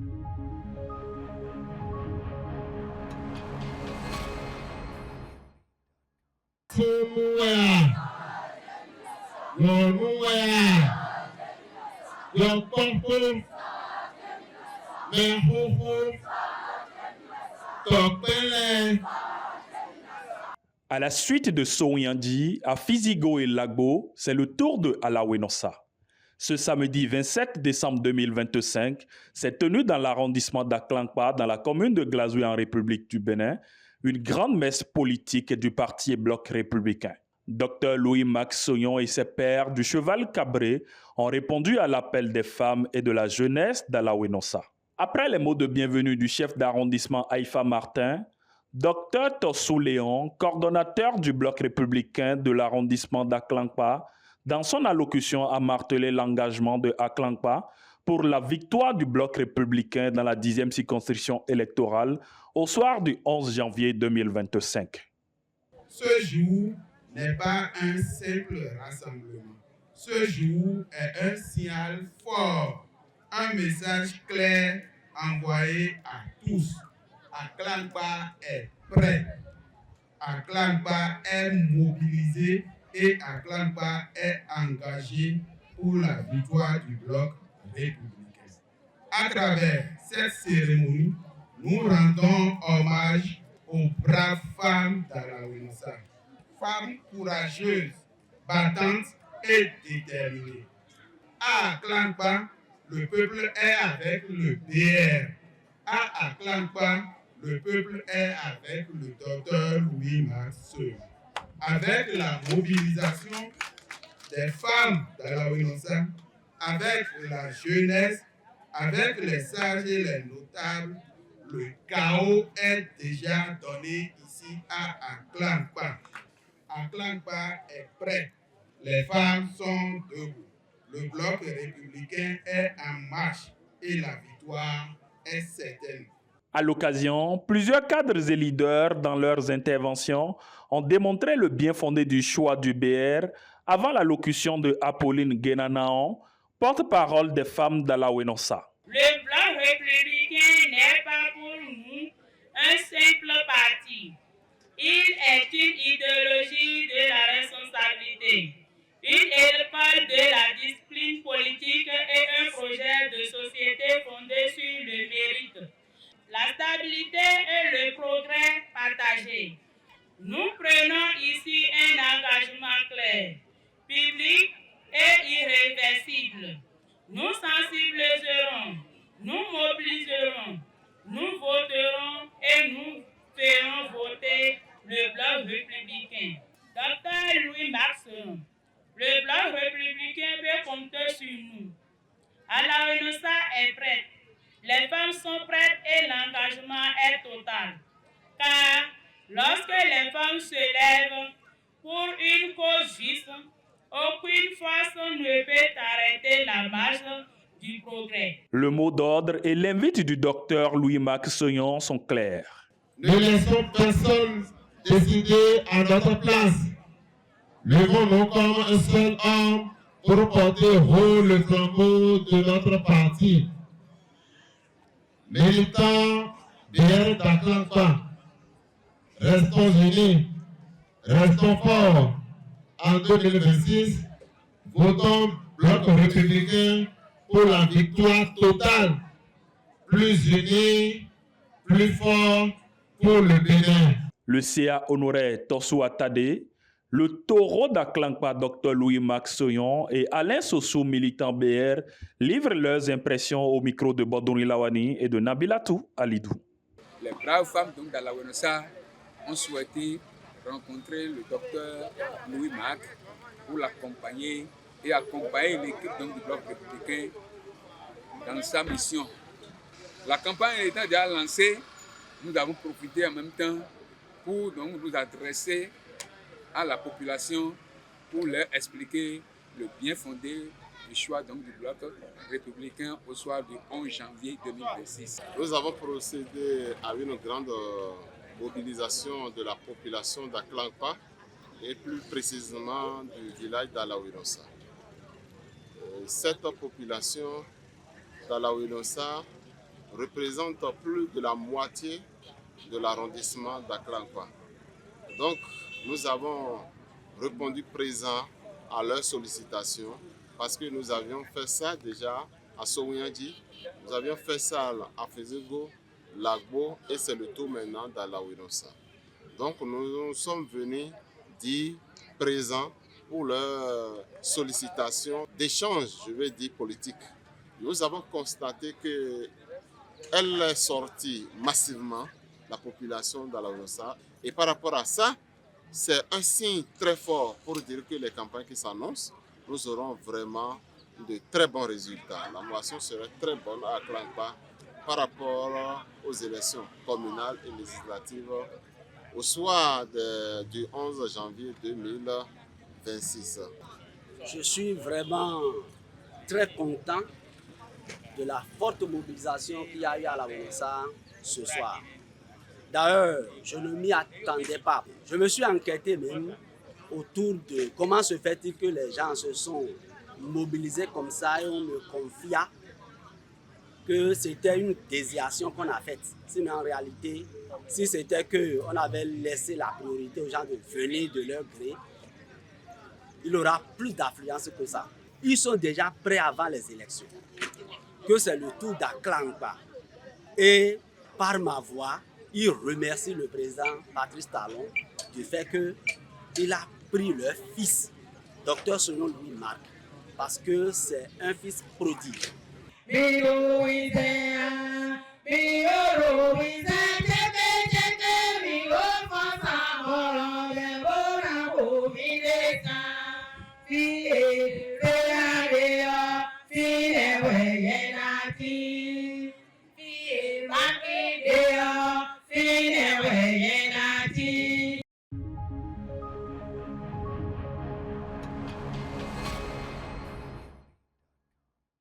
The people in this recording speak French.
À la suite de Souyandi, à Fizigo et Lagbo, c'est le tour de Alawenossa. Ce samedi 27 décembre 2025, s'est tenu dans l'arrondissement d'Aklankpa, dans la commune de Glazoué en République du Bénin, une grande messe politique du parti et bloc républicain. Dr Louis-Max Soyon et ses pairs du Cheval Cabré ont répondu à l'appel des femmes et de la jeunesse d'Alawenossa. Après les mots de bienvenue du chef d'arrondissement Haïfa Martin, Dr Tossou Léon, coordonnateur du bloc républicain de l'arrondissement d'Aklankpa, dans son allocution a martelé l'engagement de Aklankpa pour la victoire du bloc républicain dans la 10e circonscription électorale au soir du 11 janvier 2025. Ce jour n'est pas un simple rassemblement. Ce jour est un signal fort, un message clair envoyé à tous. Aklankpa est prêt. Aklankpa est mobilisé et Aklankpa est engagé pour la victoire du bloc républicain. À travers cette cérémonie, nous rendons hommage aux braves femmes d'Alawenossa, femmes courageuses, battantes et déterminées. À Aklankpa, le peuple est avec le BR. À Aklankpa, le peuple est avec le docteur Louis-Max Soyon. Avec la mobilisation des femmes d'Alawenossa, avec la jeunesse, avec les sages et les notables, le chaos est déjà donné ici à Aklankpa. Aklankpa est prêt. Les femmes sont debout. Le bloc républicain est en marche et la victoire est certaine. À l'occasion, plusieurs cadres et leaders, dans leurs interventions, ont démontré le bien fondé du choix du BR avant l'allocution de Apolline Guénanaon, porte-parole des femmes d'Alawenossa. Le bloc républicain n'est pas pour nous un simple parti. Il est une idéologie de la responsabilité, une école de la discipline politique et un projet de société fondé sur le mérite, la stabilité et le progrès partagé. Nous prenons ici un engagement clair, public et irréversible. Nous sensibiliserons, nous mobiliserons, nous voterons et nous ferons voter le bloc républicain. Dr Louis-Max Soyon, le bloc républicain peut compter sur nous. Alawenossa est prête. Les femmes sont prêtes et l'engagement est total. Car lorsque les femmes se lèvent pour une cause juste, aucune force ne peut arrêter la marche du progrès. Le mot d'ordre et l'invite du docteur Louis-Max Soyon sont clairs. Ne laissons personne décider à notre place. Levons-nous comme un seul homme pour porter haut le flambeau de notre parti. Militants BR d'Aklankpa, restons unis, restons forts. En 2026, votons bloc républicain pour la victoire totale. Plus unis, plus forts pour le Bénin. Le CA honorait Tossou Atade, le taureau d'Aklankpa Dr Louis-Max Soyon et Alain Sossou, militant BR, livrent leurs impressions au micro de Bodouni Lawani et de Nabilatou Alidou. Les braves femmes d'Alawenossa ont souhaité rencontrer le docteur Louis-Max pour l'accompagner et accompagner l'équipe du bloc républicain dans sa mission. La campagne étant déjà lancée, nous avons profité en même temps pour nous adresser à la population pour leur expliquer le bien fondé du choix du bloc républicain au soir du 11 janvier 2026. Nous avons procédé à une grande mobilisation de la population d'Aklankpa et plus précisément du village d'Alawenossa. Cette population d'Alawenossa représente plus de la moitié de l'arrondissement d'Aklankpa. Donc, nous avons répondu présent à leurs sollicitations parce que nous avions fait ça déjà à Sowiandi, nous avions fait ça à Fezigo, Lagbo et c'est le tour maintenant d'Alawinosa. Donc, nous sommes venus dire présent pour leurs sollicitations d'échange, je vais dire politique. Nous avons constaté qu'elle est sortie massivement, la population d'Alawinosa, et par rapport à ça, c'est un signe très fort pour dire que les campagnes qui s'annoncent, nous aurons vraiment de très bons résultats. La moisson serait très bonne à Aklankpa par rapport aux élections communales et législatives au soir du 11 janvier 2026. Je suis vraiment très content de la forte mobilisation qu'il y a eu à Lawinosa ce soir. D'ailleurs, je ne m'y attendais pas. Je me suis enquêté même autour de comment se fait-il que les gens se sont mobilisés comme ça et on me confia que c'était une désiation qu'on a faite. Sinon, en réalité, si c'était qu'on avait laissé la priorité aux gens de venir de leur gré, il y aura plus d'affluence que ça. Ils sont déjà prêts avant les élections, que c'est le tour d'Aklankpa. Et par ma voix, ils remercient le président Patrice Talon du fait qu'il a pris leur fils, Dr Sonon Louis Marc, parce que c'est un fils prodigue.